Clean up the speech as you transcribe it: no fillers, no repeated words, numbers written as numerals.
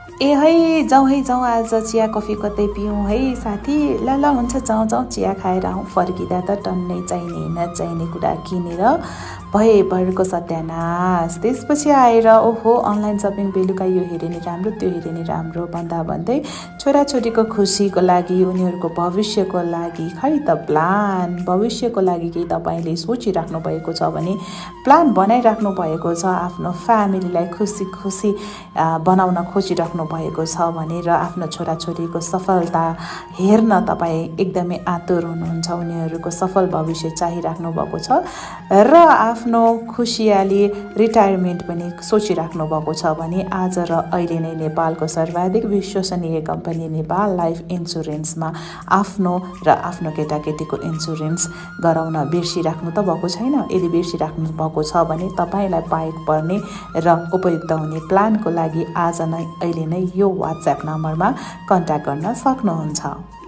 ए है जाउँ आज चिया कफी कतै पिउँ है साथी। ल ल हुन्छ जाउँ चिया खाएर आउँ। फर्किँदा त टन्नै चाहिने नचाहिने कुरा किनेर भएभरको सत्यानाश। त्यसपछि आएर ओहो अनलाइन सपिङ बेलुका यो हेरे नि राम्रो त्यो हेरे नि राम्रो भन्दै छोराछोरीको खुसीको लागि उनीहरूको भविष्यको लागि खै त प्लान भविष्यको लागि केही तपाईँले सोचिराख्नु भएको छ भने प्लान बनाइराख्नु भएको छ, आफ्नो फ्यामिलीलाई खुसी बनाउन खोजिराख्नु भएको छ भने र आफ्नो छोराछोरीको सफलता हेर्न तपाईँ एकदमै आतुर हुनुहुन्छ, उनीहरूको सफल भविष्य चाहिराख्नु भएको छ र आफ्नो खुसियाली रिटायरमेन्ट पनि सोचिराख्नु भएको छ भने आज र अहिले नै नेपालको सर्वाधिक विश्वसनीय कम्पनी नेपाल लाइफ इन्सुरेन्समा आफ्नो केटाकेटीको इन्सुरेन्स गराउन बिर्सिराख्नु त भएको छैन। यदि बिर्सिराख्नु भएको छ भने तपाईँलाई पाएको पर्ने र उपयुक्त हुने प्लानको लागि आज नै अहिले नै यो वाट्सएप नम्बरमा कन्ट्याक्ट गर्न सक्नुहुन्छ।